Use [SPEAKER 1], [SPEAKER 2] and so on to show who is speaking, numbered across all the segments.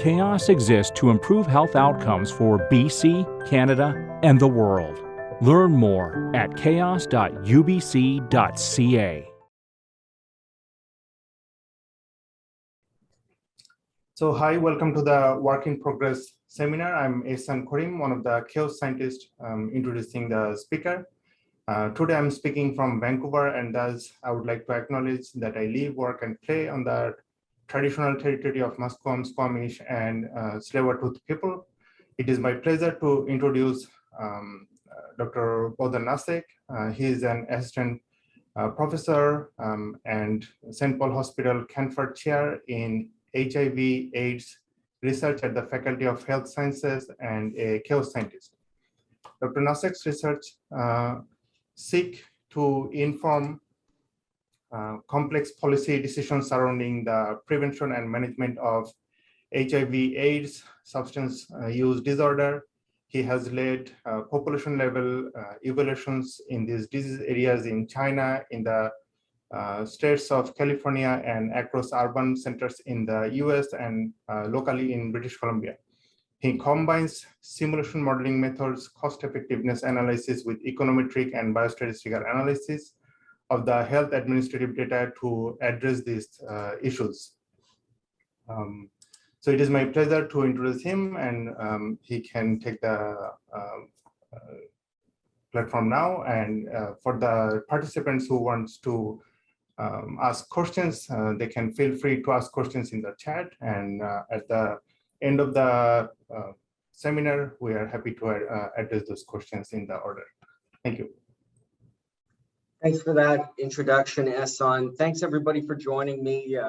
[SPEAKER 1] Chaos exists to improve health outcomes for BC, Canada, and the world. Learn more at chaos.ubc.ca.
[SPEAKER 2] So hi, welcome to the Work in Progress seminar. I'm Ehsan Karim, one of the chaos scientists introducing the speaker. Today I'm speaking from Vancouver, and thus I would like to acknowledge that I live, work, and play on the traditional territory of Musqueam, Squamish, and Tsleil-Waututh people. It is my pleasure to introduce Dr. Bohdan Nosyk. He is an assistant professor and St. Paul Hospital Canford Chair in HIV/AIDS research at the Faculty of Health Sciences and a chaos scientist. Dr. Nosyk's research seek to inform complex policy decisions surrounding the prevention and management of HIV/AIDS substance use disorder. He has led population-level evaluations in these disease areas in China, in the states of California, and across urban centers in the U.S. and locally in British Columbia. He combines simulation modeling methods, cost-effectiveness analysis with econometric and biostatistical analysis of the health administrative data to address these issues. So it is my pleasure to introduce him, and he can take the platform now. And for the participants who wants to ask questions, they can feel free to ask questions in the chat. And at the end of the seminar, we are happy to address those questions in the order. Thank you.
[SPEAKER 3] Thanks for that introduction, Ehsan. Thanks everybody for joining me.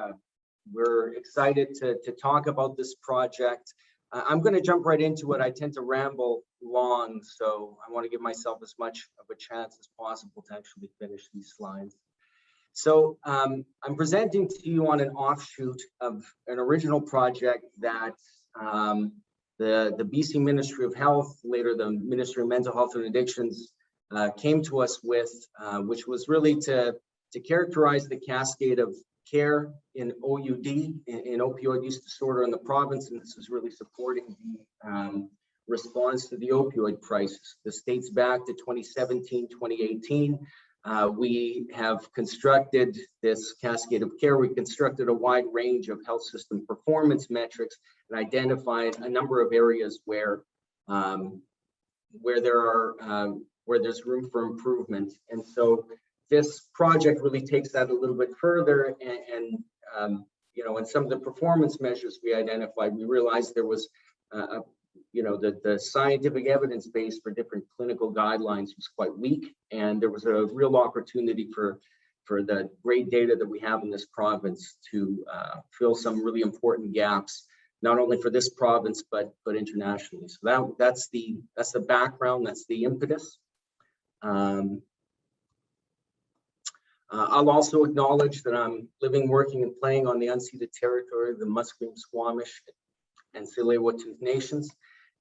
[SPEAKER 3] We're excited to talk about this project. I'm going to jump right into it. I tend to ramble long, so I want to give myself as much of a chance as possible to actually finish these slides. So I'm presenting to you on an offshoot of an original project that the BC Ministry of Health, later the Ministry of Mental Health and Addictions, came to us with, which was really to characterize the cascade of care in OUD, in opioid use disorder in the province, and this is really supporting the response to the opioid crisis. This dates back to 2017, 2018. We have constructed this cascade of care. We constructed a wide range of health system performance metrics and identified a number of areas where there's room for improvement. And so this project really takes that a little bit further, and you know, in some of the performance measures we identified, we realized there was you know, the scientific evidence base for different clinical guidelines was quite weak, and there was a real opportunity for the great data that we have in this province to fill some really important gaps, not only for this province but internationally. So that's the background, that's the impetus. I'll also acknowledge that I'm living, working, and playing on the unceded territory of the Musqueam, Squamish, and Tsleil-Waututh nations.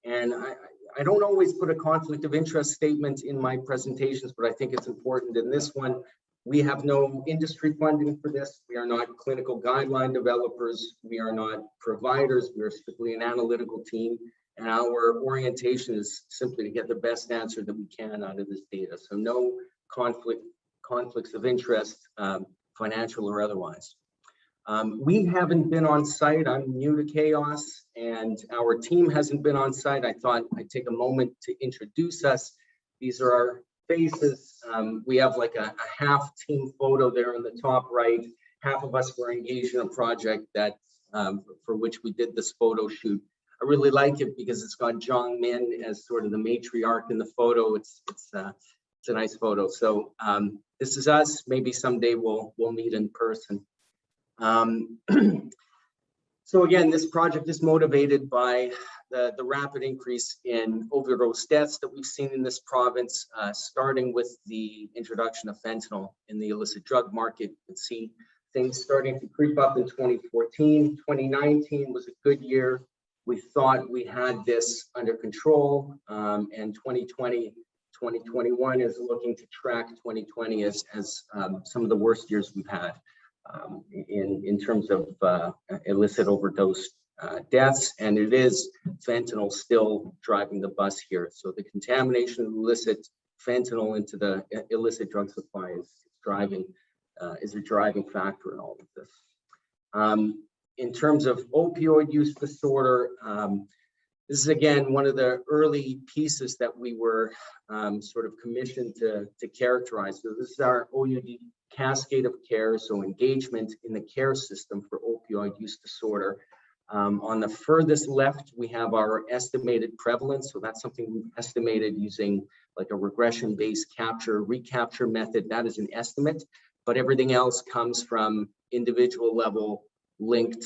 [SPEAKER 3] And I don't always put a conflict of interest statement in my presentations, but I think it's important in this one. We have no industry funding for this. We are not clinical guideline developers. We are not providers. We are strictly an analytical team. And our orientation is simply to get the best answer that we can out of this data. So no conflicts of interest, financial or otherwise. We haven't been on site. I'm new to chaos, and our team hasn't been on site. I thought I'd take a moment to introduce us. These are our faces. We have like a half team photo there in the top right. Half of us were engaged in a project that for which we did this photo shoot. I really like it because it's got Zhang Min as sort of the matriarch in the photo. It's a nice photo. So this is us. Maybe someday we'll meet in person. So again, this project is motivated by the rapid increase in overdose deaths that we've seen in this province, starting with the introduction of fentanyl in the illicit drug market. You can see things starting to creep up in 2014. 2019 was a good year. We thought we had this under control, and 2021 is looking to track 2020 as some of the worst years we've had in terms of illicit overdose deaths, and it is fentanyl still driving the bus here. So the contamination of illicit fentanyl into the illicit drug supply is a driving factor in all of this. In terms of opioid use disorder, this is again one of the early pieces that we were sort of commissioned to characterize. So this is our OUD cascade of care, so engagement in the care system for opioid use disorder. On the furthest left, we have our estimated prevalence. So that's something we've estimated using like a regression-based recapture method. That is an estimate, but everything else comes from individual level linked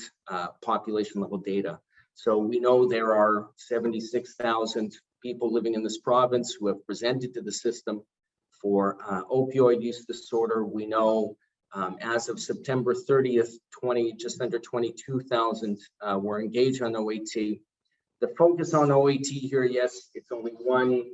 [SPEAKER 3] population level data. So we know there are 76,000 people living in this province who have presented to the system for opioid use disorder. We know as of September 30th, just under 22,000 were engaged on OAT. The focus on OAT here, yes, it's only one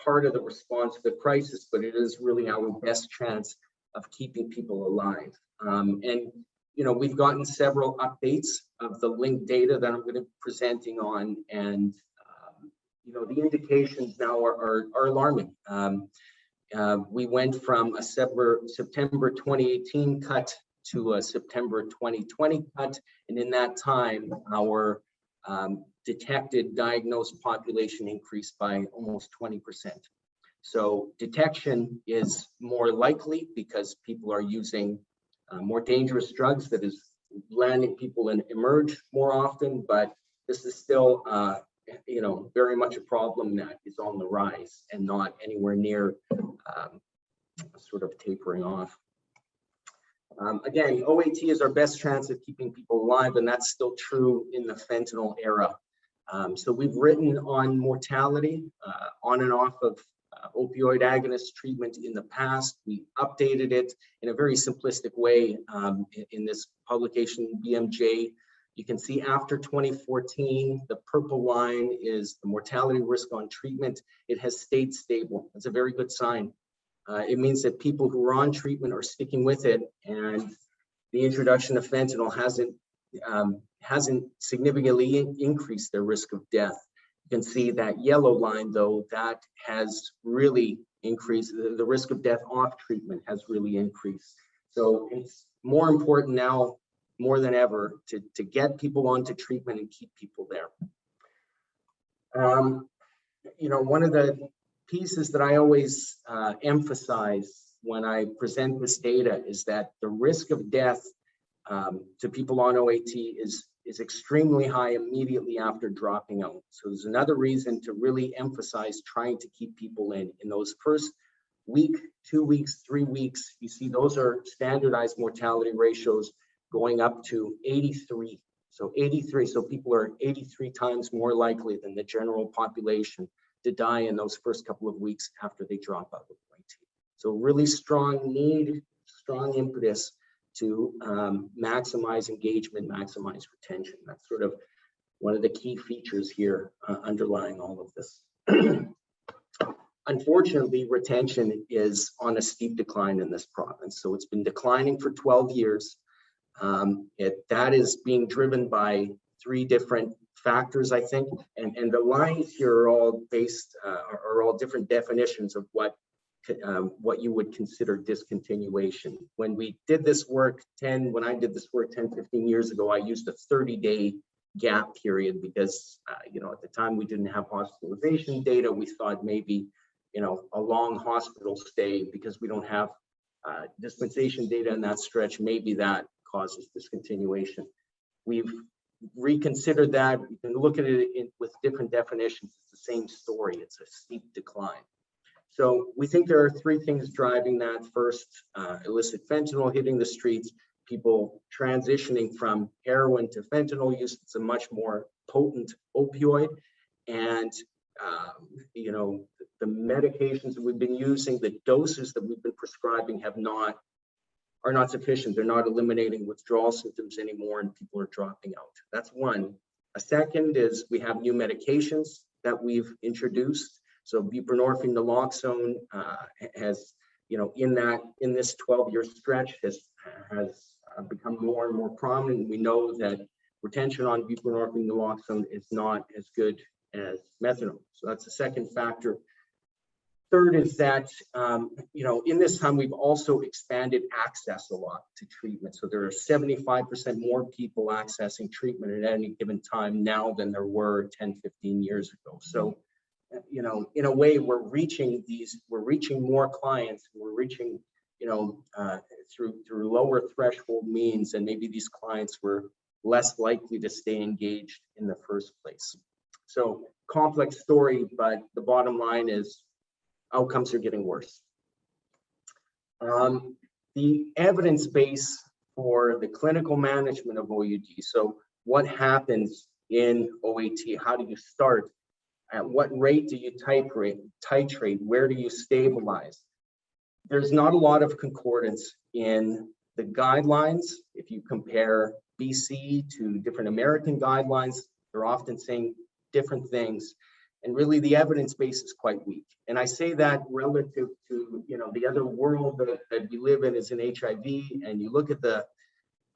[SPEAKER 3] part of the response to the crisis, but it is really our best chance of keeping people alive. And you know, we've gotten several updates of the linked data that I'm going to be presenting on, and you know, the indications now are alarming. We went from a September 2018 cut to a September 2020 cut, and in that time, our detected diagnosed population increased by almost 20%. So detection is more likely because people are using more dangerous drugs that is landing people in emerge more often, but this is still, you know, very much a problem that is on the rise and not anywhere near sort of tapering off. Again, OAT is our best chance of keeping people alive, and that's still true in the fentanyl era. So we've written on mortality on and off of opioid agonist treatment in the past. We updated it in a very simplistic way in this publication, BMJ. You can see after 2014, the purple line is the mortality risk on treatment. It has stayed stable. That's a very good sign. It means that people who are on treatment are sticking with it, and the introduction of fentanyl hasn't significantly increased their risk of death. You can see that yellow line, though, that has really increased. The risk of death off treatment has really increased. So it's more important now, more than ever, to get people onto treatment and keep people there. You know, one of the pieces that I always emphasize when I present this data is that the risk of death to people on OAT is extremely high immediately after dropping out. So there's another reason to really emphasize trying to keep people in those first week, 2 weeks, 3 weeks. You see those are standardized mortality ratios going up to 83. So 83, so people are 83 times more likely than the general population to die in those first couple of weeks after they drop out of OAT. So really strong need, strong impetus to maximize engagement, maximize retention. That's sort of one of the key features here underlying all of this. Unfortunately, retention is on a steep decline in this province. So it's been declining for 12 years. That is being driven by 3 different factors, I think. And the lines here are all based, are all different definitions of what you would consider discontinuation. When I did this work 10, 15 years ago, I used a 30-day gap period because, you know, at the time we didn't have hospitalization data. We thought maybe, you know, a long hospital stay, because we don't have dispensation data in that stretch, maybe that causes discontinuation. We've reconsidered that. You can look at it with different definitions. It's the same story. It's a steep decline. So we think there are 3 things driving that. First, illicit fentanyl hitting the streets, people transitioning from heroin to fentanyl use. It's a much more potent opioid. And, you know, the medications that we've been using, the doses that we've been prescribing are not sufficient. They're not eliminating withdrawal symptoms anymore, and people are dropping out. That's one. A second is we have new medications that we've introduced. So buprenorphine naloxone has, you know, in this 12-year stretch has become more and more prominent. We know that retention on buprenorphine naloxone is not as good as methadone. So that's the second factor. Third is that, in this time, we've also expanded access a lot to treatment. So there are 75% more people accessing treatment at any given time now than there were 10, 15 years ago. So, in a way, we're reaching more clients, we're reaching, through lower threshold means, and maybe these clients were less likely to stay engaged in the first place. So complex story, but the bottom line is outcomes are getting worse. The evidence base for the clinical management of OUD. So what happens in OAT? How do you start? At what rate do you titrate? Where do you stabilize? There's not a lot of concordance in the guidelines. If you compare BC to different American guidelines, they're often saying different things. And really the evidence base is quite weak. And I say that relative to, the other world that we live in is in HIV, and you look at the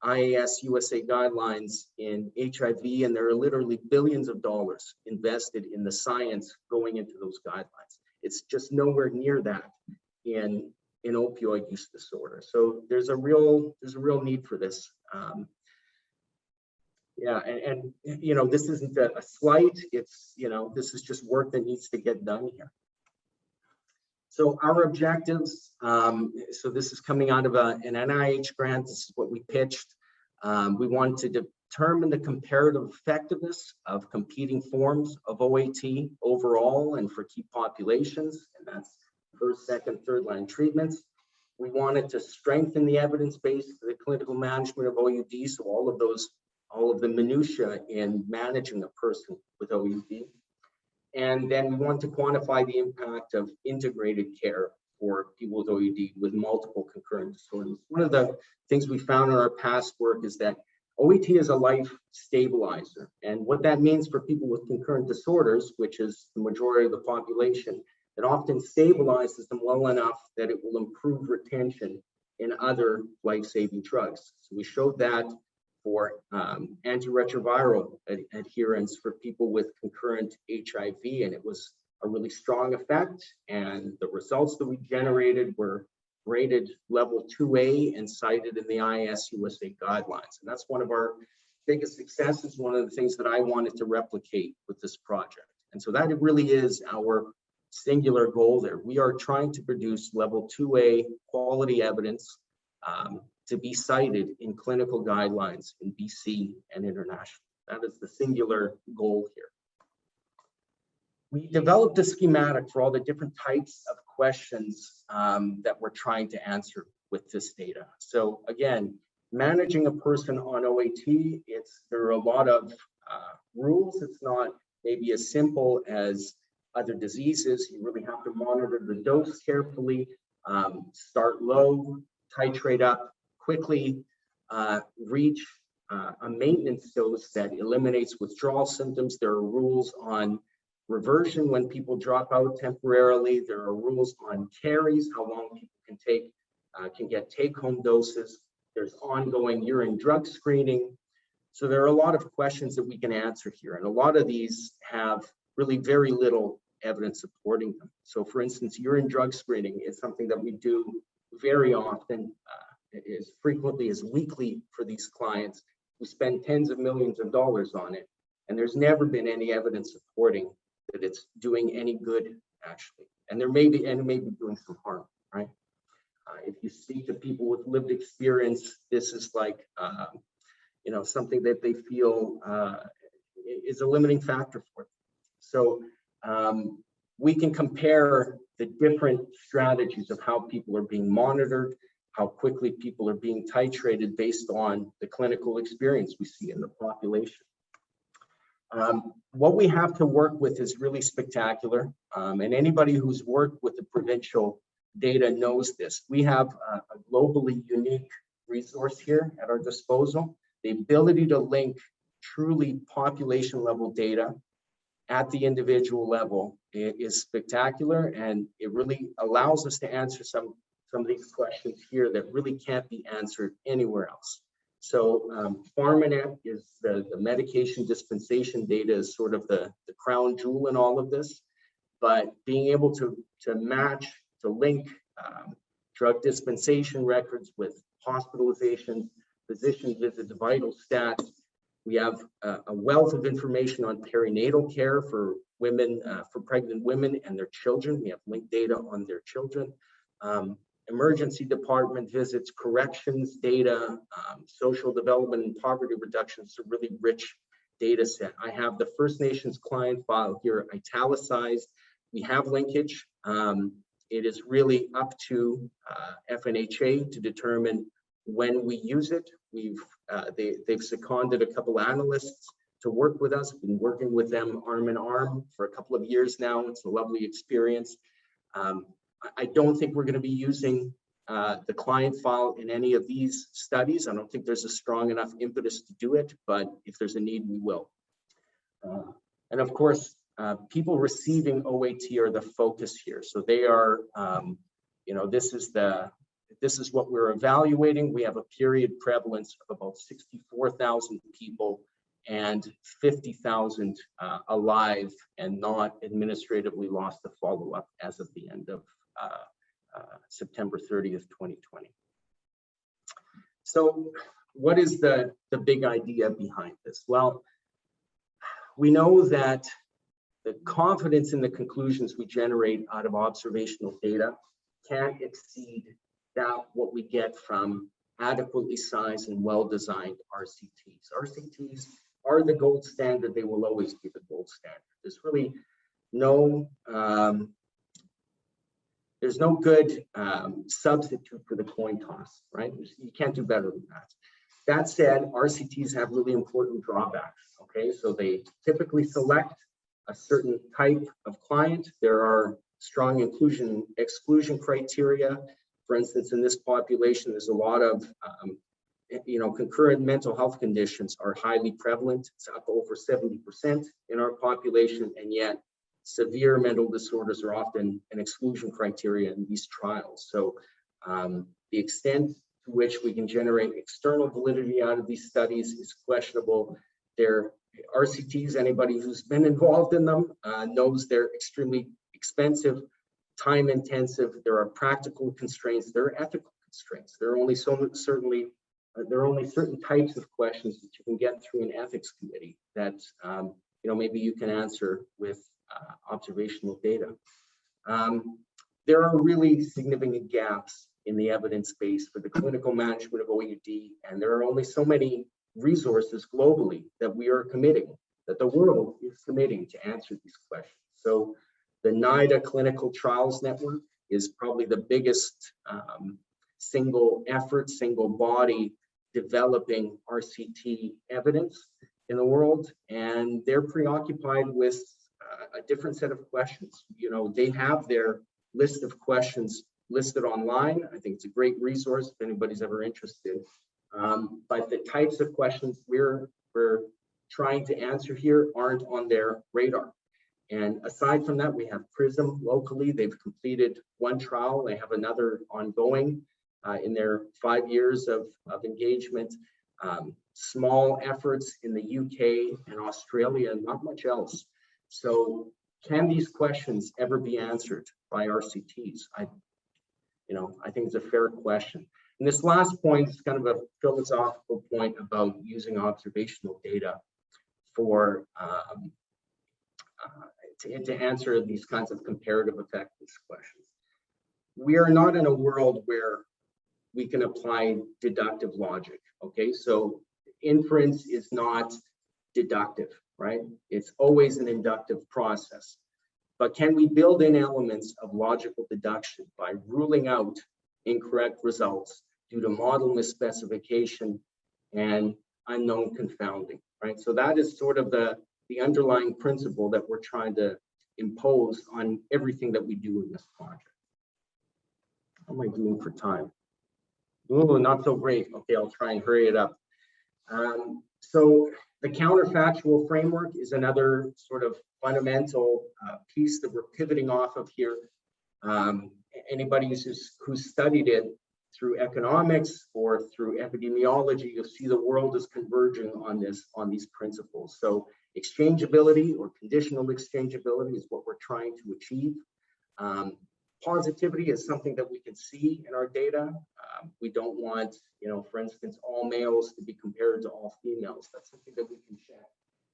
[SPEAKER 3] IAS USA guidelines in HIV, and there are literally billions of dollars invested in the science going into those guidelines. It's just nowhere near that in opioid use disorder. So there's a real need for this. This isn't a slight, it's, this is just work that needs to get done here. So our objectives, so this is coming out of an NIH grant. This is what we pitched. We want to determine the comparative effectiveness of competing forms of OAT overall and for key populations, and that's first, second, third line treatments. We wanted to strengthen the evidence base for the clinical management of OUD, so all of the minutiae in managing a person with OUD. And then we want to quantify the impact of integrated care for people with OUD with multiple concurrent disorders. One of the things we found in our past work is that OAT is a life stabilizer. And what that means for people with concurrent disorders, which is the majority of the population, it often stabilizes them well enough that it will improve retention in other life-saving drugs. So we showed that for antiretroviral adherence for people with concurrent HIV, and it was a really strong effect. And the results that we generated were rated level 2A and cited in the IAS USA guidelines. And that's one of our biggest successes, one of the things that I wanted to replicate with this project. And so that really is our singular goal there. We are trying to produce level 2A quality evidence to be cited in clinical guidelines in BC and international. That is the singular goal here. We developed a schematic for all the different types of questions that we're trying to answer with this data. So again, managing a person on OAT, there are a lot of rules. It's not maybe as simple as other diseases. You really have to monitor the dose carefully, start low, titrate up quickly, reach a maintenance dose that eliminates withdrawal symptoms. There are rules on reversion when people drop out temporarily. There are rules on carries, how long people can get take-home doses. There's ongoing urine drug screening. So there are a lot of questions that we can answer here, and a lot of these have really very little evidence supporting them. So for instance, urine drug screening is something that we do very often, as frequently as weekly for these clients. We spend tens of millions of dollars on it, and there's never been any evidence supporting that it's doing any good, actually. And it may be doing some harm, right? If you speak to people with lived experience, this is like, something that they feel is a limiting factor for them. So we can compare the different strategies of how people are being monitored, how quickly people are being titrated based on the clinical experience we see in the population. What we have to work with is really spectacular, and anybody who's worked with the Provincial data knows this. We have a globally unique resource here at our disposal. The ability to link truly population level data at the individual level is spectacular, and it really allows us to answer some of these questions here that really can't be answered anywhere else. So Pharmanet is the medication dispensation data is sort of the crown jewel in all of this, but being able to match, to link drug dispensation records with hospitalizations, physician visits, vital stats. We have a wealth of information on perinatal care for women, for pregnant women and their children. We have linked data on their children. Emergency department visits, corrections data, social development and poverty reduction. It's a really rich data set. I have the First Nations client file here italicized. We have linkage. It is really up to FNHA to determine when we use it. They've seconded a couple analysts to work with us. We've been working with them arm in arm for a couple of years now. It's a lovely experience. I don't think we're going to be using the client file in any of these studies. I don't think there's a strong enough impetus to do it, but if there's a need, we will. And of course, people receiving OAT are the focus here. So they are, this is what we're evaluating. We have a period prevalence of about 64,000 people and 50,000 alive and not administratively lost to follow-up as of the end of September 30th, 2020. So what is the big idea behind this? Well, we know that the confidence in the conclusions we generate out of observational data can't exceed what we get from adequately sized and well-designed RCTs. RCTs are the gold standard. They will always be the gold standard. There's really there's no good substitute for the coin toss, right? You can't do better than that. That said, RCTs have really important drawbacks, okay? So they typically select a certain type of client. There are strong inclusion exclusion criteria. For instance, in this population, there's a lot of, concurrent mental health conditions are highly prevalent. It's up over 70% in our population, and yet severe mental disorders are often an exclusion criteria in these trials. So the extent to which we can generate external validity out of these studies is questionable. They're RCTs, anybody who's been involved in them knows they're extremely expensive, time intensive. There are practical constraints, there are ethical constraints. There are only certain types of questions that you can get through an ethics committee that maybe you can answer with observational data. There are really significant gaps in the evidence base for the clinical management of OUD, and there are only so many resources globally that we are committing, that the world is committing to answer these questions. So the NIDA Clinical Trials Network is probably the biggest single effort, single body developing RCT evidence in the world, and they're preoccupied with a different set of questions. They have their list of questions listed online. I think it's a great resource if anybody's ever interested. But the types of questions we're trying to answer here aren't on their radar. And aside from that, we have PRISM locally. They've completed one trial. They have another ongoing in their 5 years of engagement. Small efforts in the UK and Australia, not much else. So can these questions ever be answered by RCTs? I think it's a fair question. And this last point is kind of a philosophical point about using observational data for to answer these kinds of comparative effectiveness questions. We are not in a world where we can apply deductive logic, okay? So inference is not deductive, right? It's always an inductive process. But can we build in elements of logical deduction by ruling out incorrect results due to model misspecification and unknown confounding, right? So that is sort of the underlying principle that we're trying to impose on everything that we do in this project. How am I doing for time? Ooh, not so great. Okay, I'll try and hurry it up. So the counterfactual framework is another sort of fundamental piece that we're pivoting off of here. Anybody who's studied it through economics or through epidemiology, you'll see the world is converging on these principles. So exchangeability or conditional exchangeability is what we're trying to achieve. Positivity is something that we can see in our data. We don't want, for instance, all males to be compared to all females. That's something that we can check.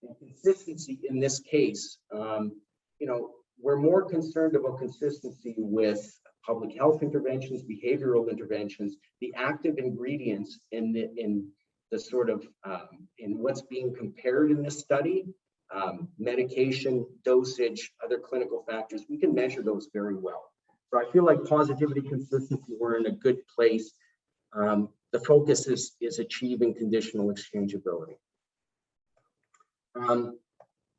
[SPEAKER 3] And consistency in this case, we're more concerned about consistency with public health interventions, behavioral interventions, the active ingredients in the sort of in what's being compared in this study, medication, dosage, other clinical factors. We can measure those very well. So I feel like positivity, consistency, we're in a good place. The focus is achieving conditional exchangeability.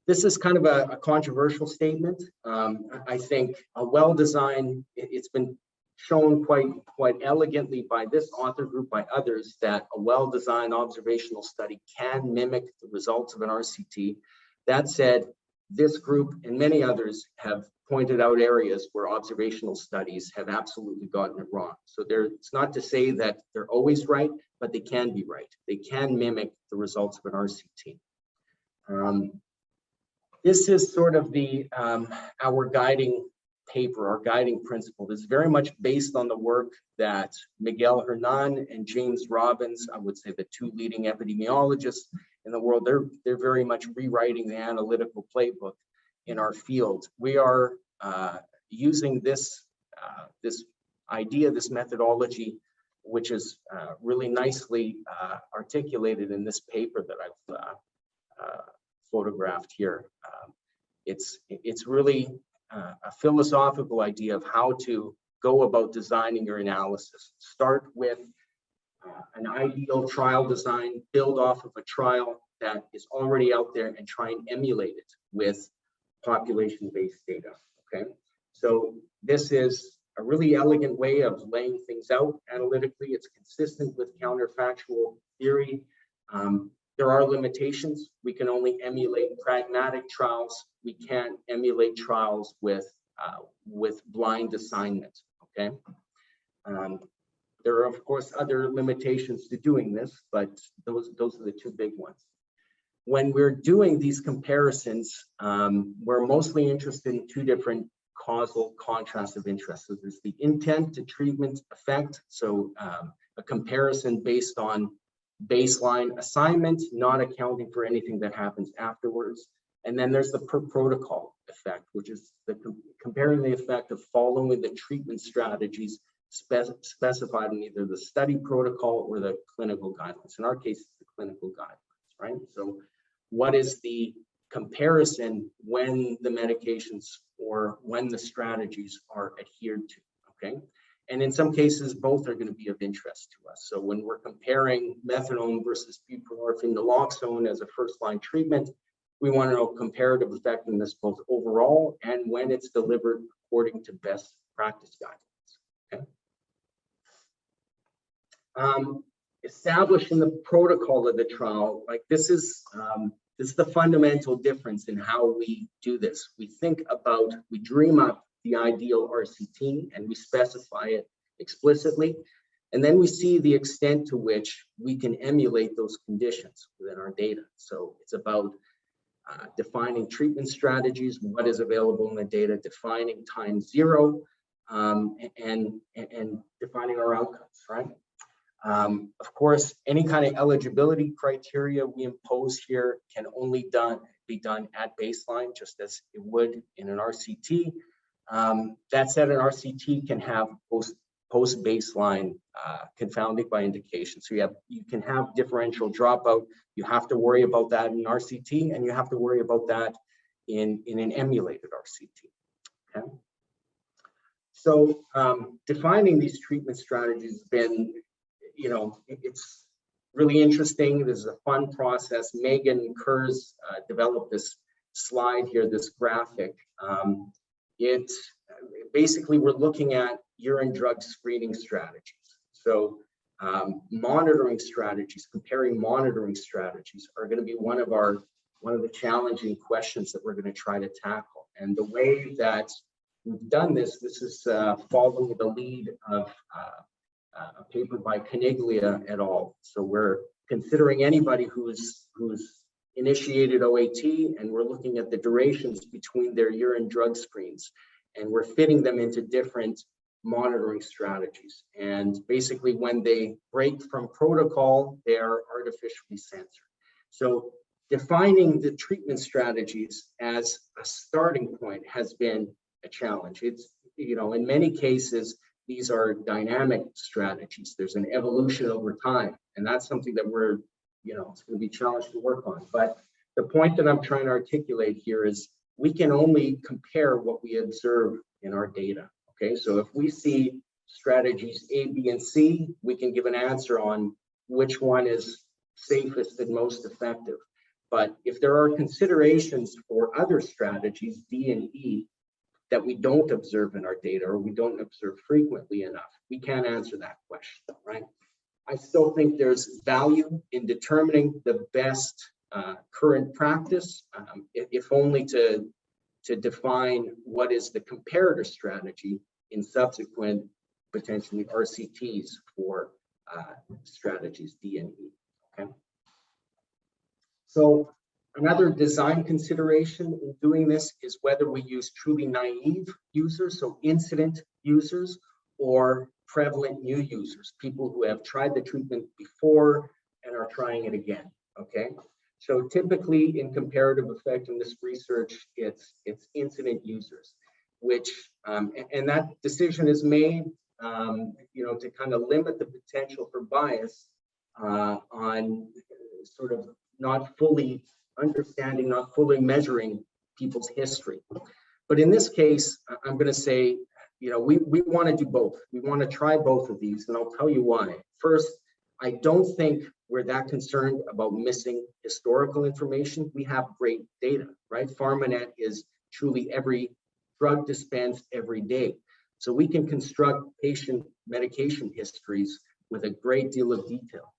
[SPEAKER 3] This is kind of a controversial statement. I think a well-designed, it's been shown quite elegantly by this author group, by others, that a well-designed observational study can mimic the results of an RCT. That said, this group and many others have pointed out areas where observational studies have absolutely gotten it wrong. So it's not to say that they're always right, but they can be right. They can mimic the results of an RCT. This is sort of our guiding paper, our guiding principle. This is very much based on the work that Miguel Hernan and James Robbins, I would say the two leading epidemiologists in the world, they're very much rewriting the analytical playbook in our field. We are using this idea, this methodology, which is really nicely articulated in this paper that I've photographed here. It's really a philosophical idea of how to go about designing your analysis. Start with an ideal trial design, build off of a trial that is already out there and try and emulate it with population-based data, okay? So this is a really elegant way of laying things out analytically. It's consistent with counterfactual theory. There are limitations. We can only emulate pragmatic trials. We can't emulate trials with blind assignment, okay? There are, of course, other limitations to doing this, but those are the two big ones. When we're doing these comparisons, we're mostly interested in two different causal contrasts of interest. So there's the intent to treatment effect. So a comparison based on baseline assignment, not accounting for anything that happens afterwards. And then there's the per protocol effect, which is comparing the effect of following the treatment strategies specified in either the study protocol or the clinical guidelines. In our case, it's the clinical guidelines, right? So what is the comparison when the medications or when the strategies are adhered to, okay? And in some cases, both are going to be of interest to us. So when we're comparing methadone versus buprenorphine naloxone as a first-line treatment, we want to know comparative effectiveness both overall and when it's delivered according to best practice guidelines. Okay. Establishing the protocol of the trial, like this is the fundamental difference in how we do this. We dream up the ideal RCT and we specify it explicitly. And then we see the extent to which we can emulate those conditions within our data. So it's about defining treatment strategies, what is available in the data, defining time zero, and defining our outcomes, right? Of course, any kind of eligibility criteria we impose here can only be done at baseline, just as it would in an RCT. That said, an RCT can have post-baseline confounding by indication. So you can have differential dropout. You have to worry about that in RCT, and you have to worry about that in an emulated RCT. Okay. So defining these treatment strategies has been, it's really interesting. This is a fun process. Megan Kurz developed this slide here, this graphic. Basically, we're looking at urine drug screening strategies. So monitoring strategies, comparing monitoring strategies are going to be one of the challenging questions that we're going to try to tackle. And the way that we've done this is following the lead of a paper by Caniglia et al. So we're considering anybody who's initiated OAT, and we're looking at the durations between their urine drug screens, and we're fitting them into different monitoring strategies. And basically when they break from protocol, they're artificially censored. So defining the treatment strategies as a starting point has been a challenge. It's, in many cases, these are dynamic strategies. There's an evolution over time, and that's something that we're, it's going to be challenged to work on. But the point that I'm trying to articulate here is we can only compare what we observe in our data. Okay, so if we see strategies A, B, and C, we can give an answer on which one is safest and most effective. But if there are considerations for other strategies, D and E, that we don't observe in our data or we don't observe frequently enough, we can't answer that question, right? I still think there's value in determining the best current practice, if only to define what is the comparator strategy in subsequent potentially RCTs for strategies D and E. Okay. So another design consideration in doing this is whether we use truly naive users, so incident users, or prevalent new users, people who have tried the treatment before and are trying it again. Okay. So typically in comparative effectiveness research, it's incident users, which, and that decision is made, to kind of limit the potential for bias on sort of not fully understanding, not fully measuring people's history. But in this case, I'm going to say, we want to do both. We want to try both of these, and I'll tell you why. First, I don't think we're that concerned about missing historical information. We have great data, right? PharmaNet is truly every drug dispensed every day. So we can construct patient medication histories with a great deal of detail.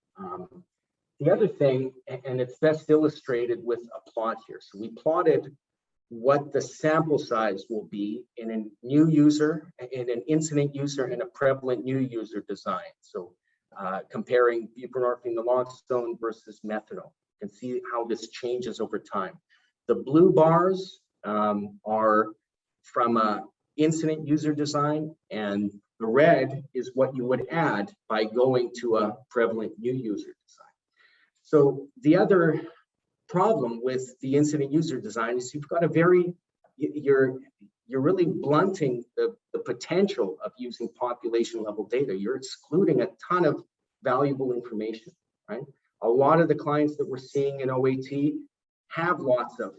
[SPEAKER 3] The other thing, and it's best illustrated with a plot here. So we plotted what the sample size will be in a new user, in an incident user, and a prevalent new user design. So comparing buprenorphine naloxone versus methadone. You can see how this changes over time. The blue bars are from a incident user design, and the red is what you would add by going to a prevalent new user design. So the other problem with the incident user design is you've got you're really blunting the potential of using population level data. You're excluding a ton of valuable information, right? A lot of the clients that we're seeing in OAT have lots of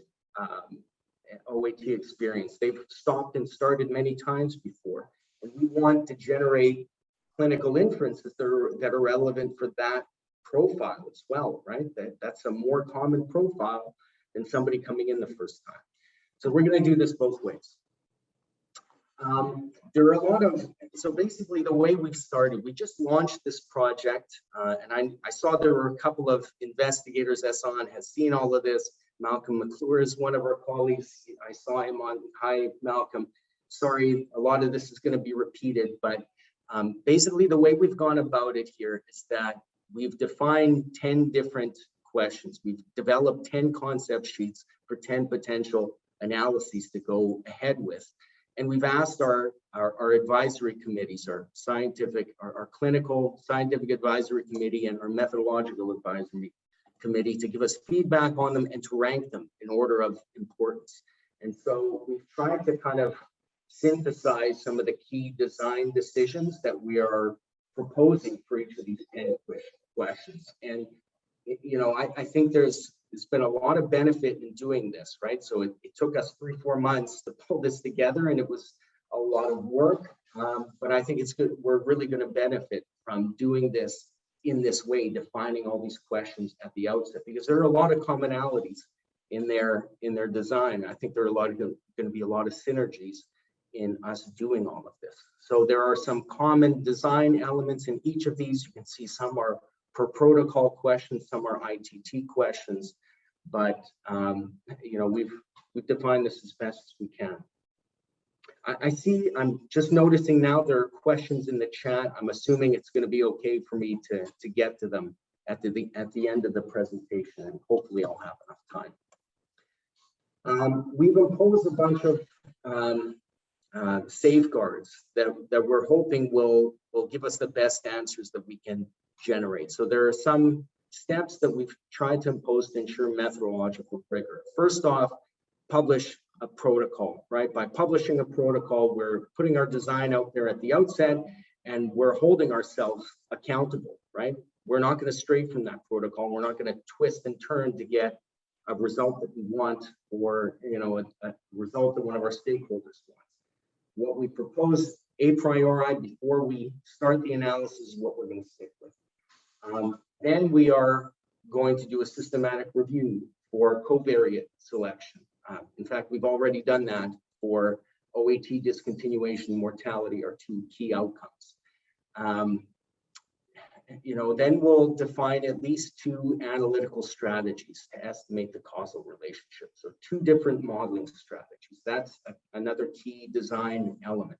[SPEAKER 3] OAT experience. They've stopped and started many times before, and we want to generate clinical inferences that are relevant for that profile as well, right? That's a more common profile than somebody coming in the first time. So we're going to do this both ways. There are a lot of, so basically the way we started, we just launched this project, and I saw there were a couple of investigators. Esson has seen all of this. Malcolm McClure is one of our colleagues. I saw him on, hi, Malcolm. Sorry, a lot of this is going to be repeated, but basically the way we've gone about it here is that we've defined 10 different questions. We've developed 10 concept sheets for 10 potential analyses to go ahead with. And we've asked our advisory committees, our clinical scientific advisory committee and our methodological advisory committee to give us feedback on them and to rank them in order of importance. And so we've tried to kind of synthesize some of the key design decisions that we are proposing for each of these 10 questions. And, I think there's been a lot of benefit in doing this, right? So it took us 3-4 months to pull this together, and it was a lot of work, but I think it's good. We're really going to benefit from doing this in this way, defining all these questions at the outset, because there are a lot of commonalities in their design. I think there are going to be a lot of synergies in us doing all of this. So there are some common design elements in each of these. You can see some are per protocol questions, some are ITT questions, but we've defined this as best as we can. I'm just noticing now there are questions in the chat. I'm assuming it's going to be okay for me to get to them at the end of the presentation, and hopefully I'll have enough time. We've imposed a bunch of safeguards that we're hoping will give us the best answers that we can generate. So there are some steps that we've tried to impose to ensure methodological rigor. First off, publish a protocol, right? By publishing a protocol, we're putting our design out there at the outset, and we're holding ourselves accountable, right? We're not going to stray from that protocol. We're not going to twist and turn to get a result that we want, or a result that one of our stakeholders wants. What we propose a priori before we start the analysis is what we're going to stick with. Then we are going to do a systematic review for covariate selection. In fact, we've already done that for OAT discontinuation, mortality are two key outcomes. Then we'll define at least two analytical strategies to estimate the causal relationship. So two different modeling strategies. That's another key design element.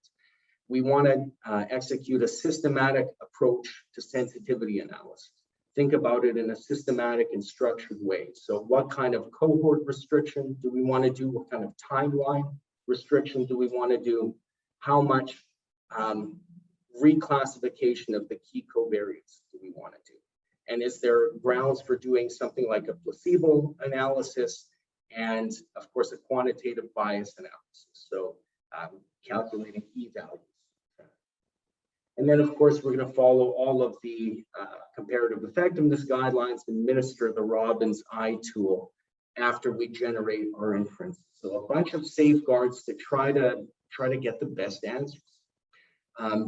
[SPEAKER 3] We want to execute a systematic approach to sensitivity analysis. Think about it in a systematic and structured way. So what kind of cohort restriction do we want to do? What kind of timeline restriction do we want to do? How much reclassification of the key covariates do we want to do? And is there grounds for doing something like a placebo analysis and, of course, a quantitative bias analysis? So calculating p-values. And then, of course, we're going to follow all of the comparative effectiveness guidelines and administer the Robbins I tool after we generate our inference. So a bunch of safeguards to try to get the best answers.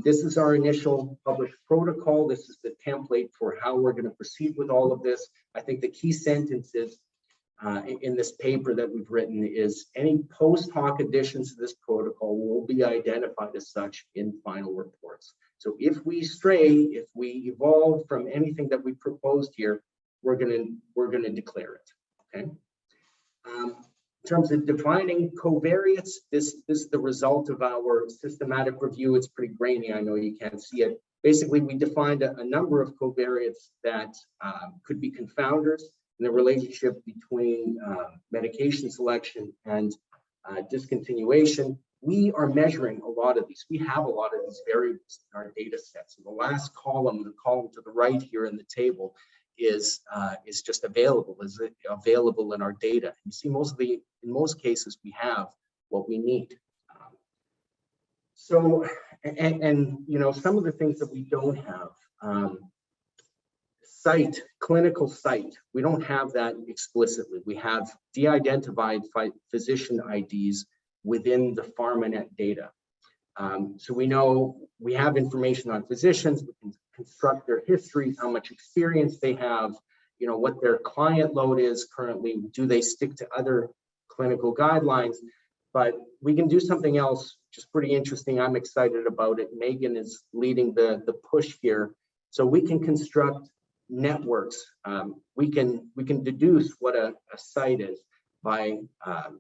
[SPEAKER 3] This is our initial published protocol. This is the template for how we're going to proceed with all of this. I think the key sentences in this paper that we've written is any post hoc additions to this protocol will be identified as such in final reports. So if we stray, if we evolve from anything that we proposed here, we're gonna declare it. Okay. In terms of defining covariates, this is the result of our systematic review. It's pretty grainy. I know you can't see it. Basically, we defined a number of covariates that could be confounders in the relationship between medication selection and discontinuation. We are measuring a lot of these. We have a lot of these variables in our data sets. And the last column, the column to the right here in the table, is just available in our data. You see, in most cases, we have what we need. So, some of the things that we don't have, clinical site, we don't have that explicitly. We have de-identified physician IDs within the PharmaNet data. So we know we have information on physicians, we can construct their histories, how much experience they have, what their client load is currently, do they stick to other clinical guidelines, but we can do something else, which is pretty interesting. I'm excited about it. Megan is leading the push here. So we can construct networks. We can deduce what a site is by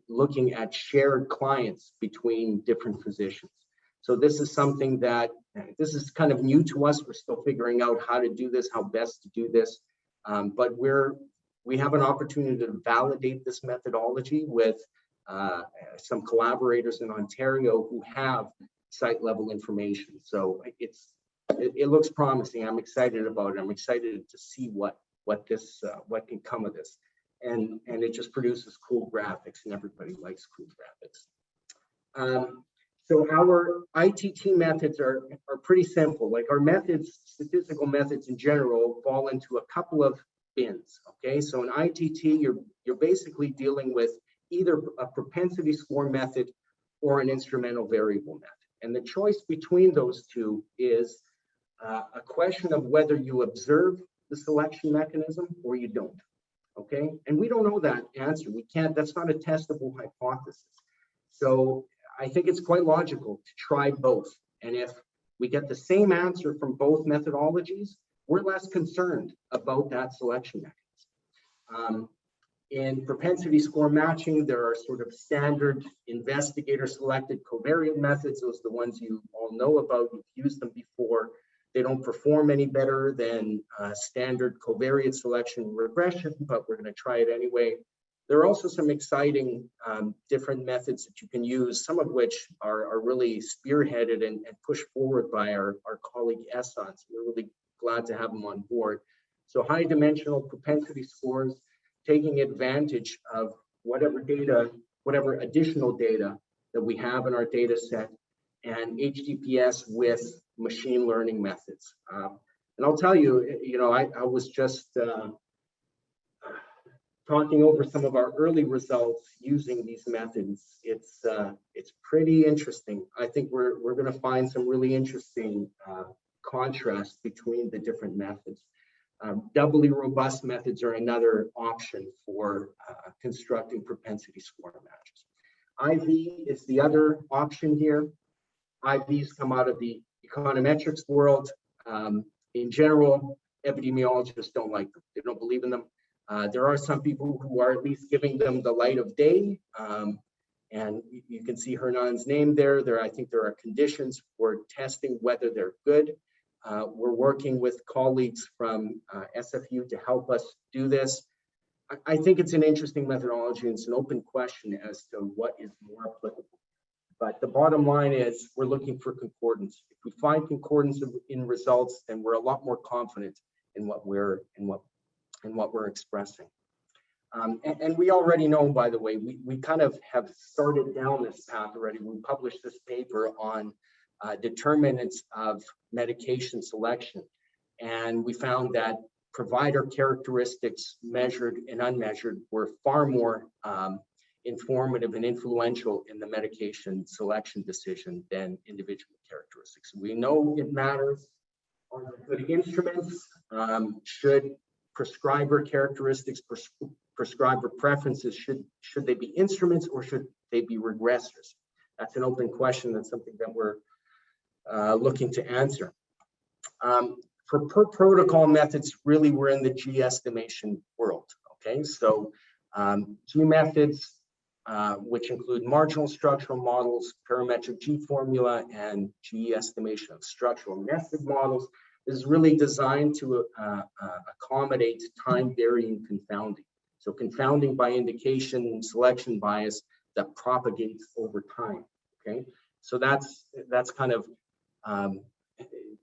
[SPEAKER 3] looking at shared clients between different physicians. So this is something that, this is kind of new to us. We're still figuring out how to do this, how best to do this. But we have an opportunity to validate this methodology with some collaborators in Ontario who have site level information. So it looks promising. I'm excited about it. I'm excited to see what can come of this. And it just produces cool graphics, and everybody likes cool graphics. So our ITT methods are pretty simple. Like our methods, statistical methods in general, fall into a couple of bins. Okay, so in ITT, you're basically dealing with either a propensity score method or an instrumental variable method. And the choice between those two is a question of whether you observe the selection mechanism or you don't. Okay, and we don't know that answer. We can't, that's not a testable hypothesis. So I think it's quite logical to try both. And if we get the same answer from both methodologies, we're less concerned about that selection mechanism. In propensity score matching, there are sort of standard investigator-selected covariate methods. Those are the ones you all know about. You've used them before. They don't perform any better than standard covariate selection regression, but we're going to try it anyway. There are also some exciting different methods that you can use, some of which are really spearheaded and pushed forward by our colleague Ehsan. So we're really glad to have him on board. So high dimensional propensity scores, taking advantage of whatever additional data that we have in our data set, and HDPS with machine learning methods. And I'll tell you, I was just talking over some of our early results using these methods. It's pretty interesting. I think we're going to find some really interesting contrast between the different methods. Doubly robust methods are another option for constructing propensity score matches. IV is the other option here. IVs come out of the econometrics world. In general, epidemiologists don't like them. They don't believe in them. There are some people who are at least giving them the light of day. And you can see Hernan's name there. I think there are conditions for testing whether they're good. We're working with colleagues from SFU to help us do this. I think it's an interesting methodology, and it's an open question as to what is more applicable. But the bottom line is we're looking for concordance. If we find concordance in results, then we're a lot more confident in what we're expressing. And we already know, by the way, we kind of have started down this path already. We published this paper on determinants of medication selection. And we found that provider characteristics measured and unmeasured were far more informative and influential in the medication selection decision than individual characteristics. We know it matters. Are there good instruments? Should prescriber characteristics, prescriber preferences, should they be instruments or should they be regressors? That's an open question. That's something that we're looking to answer. For per protocol methods, really we're in the G estimation world, okay? So G methods, which include marginal structural models, parametric G formula, and G estimation of structural nested models, is really designed to accommodate time-varying confounding. So confounding by indication, selection bias that propagates over time, okay? So that's kind of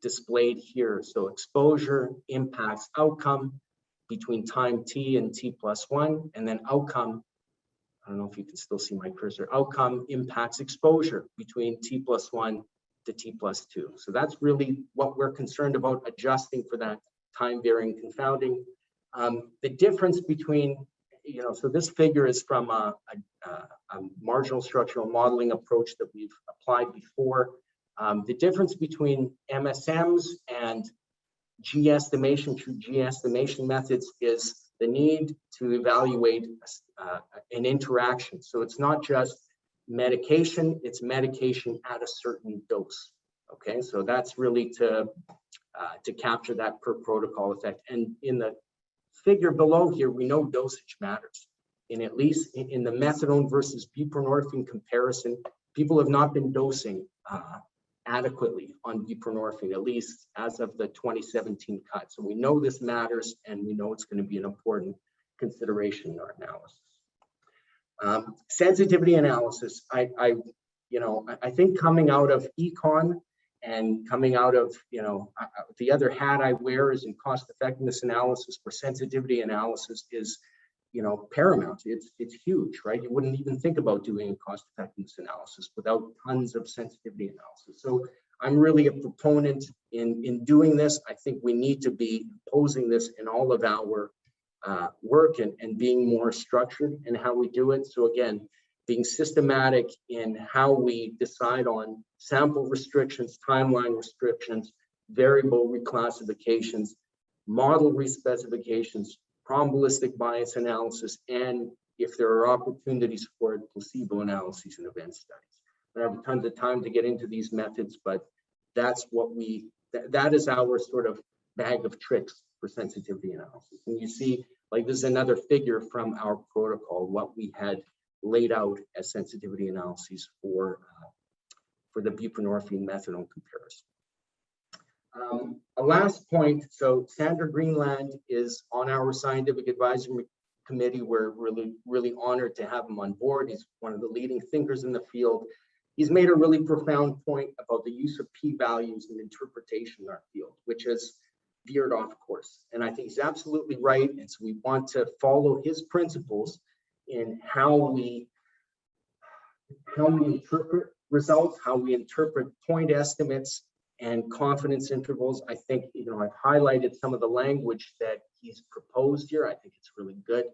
[SPEAKER 3] displayed here. So exposure impacts outcome between time t and t+1, and then outcome, I don't know if you can still see my cursor, outcome impacts exposure between t+1 to t+2. So that's really what we're concerned about, adjusting for that time varying confounding. The difference between, so this figure is from a marginal structural modeling approach that we've applied before. The difference between MSMs and G estimation, true G estimation methods, is the need to evaluate an interaction. So it's not just medication, it's medication at a certain dose. Okay, so that's really to capture that per protocol effect. And in the figure below here, we know dosage matters. At least in the methadone versus buprenorphine comparison, people have not been dosing adequately on buprenorphine, at least as of the 2017 cut. So we know this matters, and we know it's going to be an important consideration in our analysis. Sensitivity analysis, I think coming out of econ and coming out of, the other hat I wear is in cost effectiveness analysis, for sensitivity analysis is, paramount. It's huge, right? You wouldn't even think about doing a cost effectiveness analysis without tons of sensitivity analysis. So I'm really a proponent in doing this. I think we need to be imposing this in all of our work and being more structured in how we do it. So again, being systematic in how we decide on sample restrictions, timeline restrictions, variable reclassifications, model respecifications, probabilistic bias analysis, and if there are opportunities for placebo analyses and event studies. I don't have tons of time to get into these methods, but that's what that is our sort of bag of tricks for sensitivity analysis. And you see Like this is another figure from our protocol, what we had laid out as sensitivity analyses for the buprenorphine methadone comparison. A last point, so Sandra Greenland is on our scientific advisory committee. We're really honored to have him on board. He's one of the leading thinkers in the field. He's made a really profound point about the use of p-values in interpretation in our field, which has veered off course. And I think he's absolutely right. And so we want to follow his principles in how we interpret results, how we interpret point estimates and confidence intervals. I think, I've highlighted some of the language that he's proposed here. I think it's really good.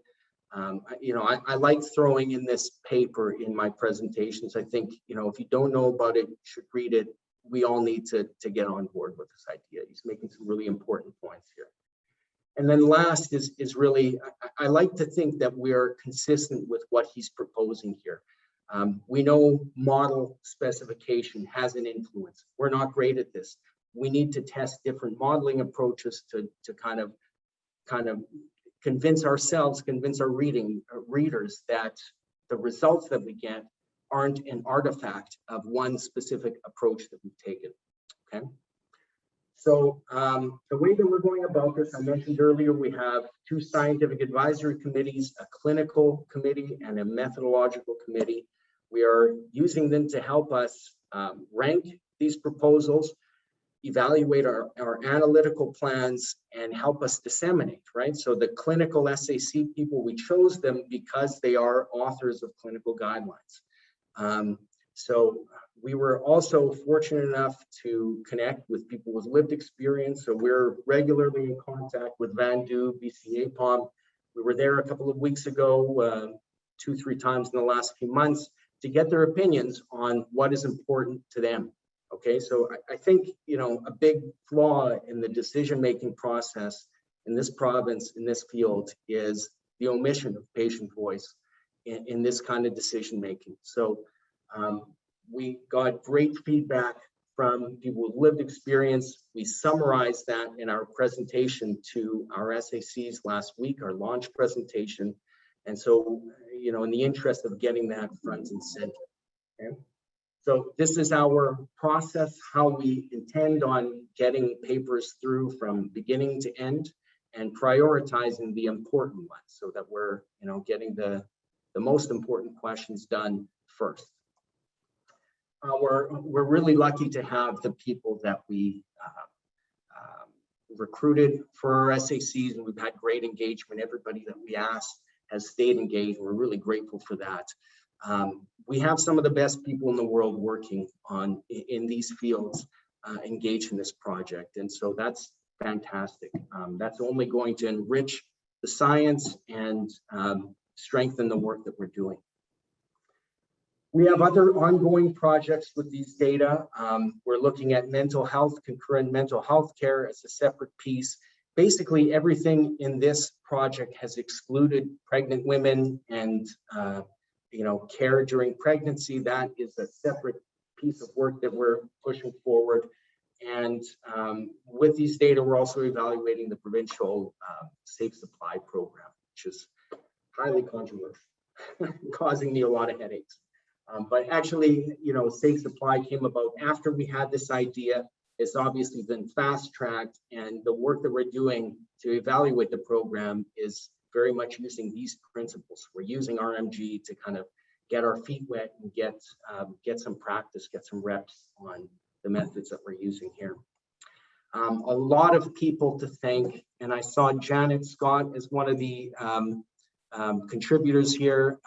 [SPEAKER 3] I like throwing in this paper in my presentations. I think, if you don't know about it, you should read it. We all need to get on board with this idea. He's making some really important points here. And then last is really, I like to think that we are consistent with what he's proposing here. We know model specification has an influence. We're not great at this. We need to test different modeling approaches to kind of convince ourselves, convince our readers that the results that we get aren't an artifact of one specific approach that we've taken, okay? So the way that we're going about this, I mentioned earlier, we have two scientific advisory committees, a clinical committee and a methodological committee. We are using them to help us rank these proposals, evaluate our analytical plans, and help us disseminate, right? So the clinical SAC people, we chose them because they are authors of clinical guidelines. So we were also fortunate enough to connect with people with lived experience. So we're regularly in contact with Vandu, BCAPOM. We were there a couple of weeks ago, 2-3 times in the last few months, to get their opinions on what is important to them. Okay, so I think, a big flaw in the decision-making process in this province, in this field, is the omission of patient voice in this kind of decision-making. So we got great feedback from people with lived experience. We summarized that in our presentation to our SACs last week, our launch presentation. And so, in the interest of getting that front and center, okay? So this is our process, how we intend on getting papers through from beginning to end and prioritizing the important ones so that we're, getting the most important questions done first. We're really lucky to have the people that we recruited for our SACs, and we've had great engagement. Everybody that we asked has stayed engaged. We're really grateful for that. We have some of the best people in the world working in these fields engaged in this project. And so that's fantastic. That's only going to enrich the science and strengthen the work that we're doing. We have other ongoing projects with these data. We're looking at mental health, concurrent mental health care as a separate piece. Basically, everything in this project has excluded pregnant women and care during pregnancy. That is a separate piece of work that we're pushing forward. And with these data, we're also evaluating the Provincial Safe Supply Program, which is highly controversial, causing me a lot of headaches. But actually, Safe Supply came about after we had this idea. It's obviously been fast-tracked, and the work that we're doing to evaluate the program is very much using these principles. We're using RMG to kind of get our feet wet and get some practice, get some reps on the methods that we're using here. A lot of people to thank, and I saw Janet Scott as one of the contributors here,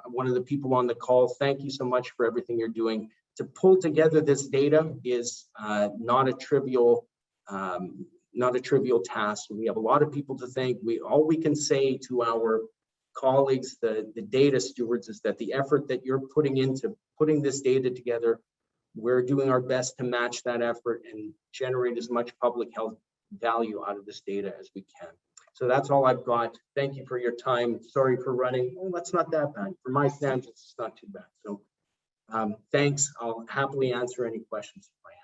[SPEAKER 3] one of the people on the call. Thank you so much for everything you're doing. To pull together this data is not a trivial task. We have a lot of people to thank. All we can say to our colleagues, the data stewards, is that the effort that you're putting into putting this data together, we're doing our best to match that effort and generate as much public health value out of this data as we can. So that's all I've got. Thank you for your time. Sorry for running. Oh, that's not that bad. For my standards, it's not too bad. So thanks. I'll happily answer any questions if I have.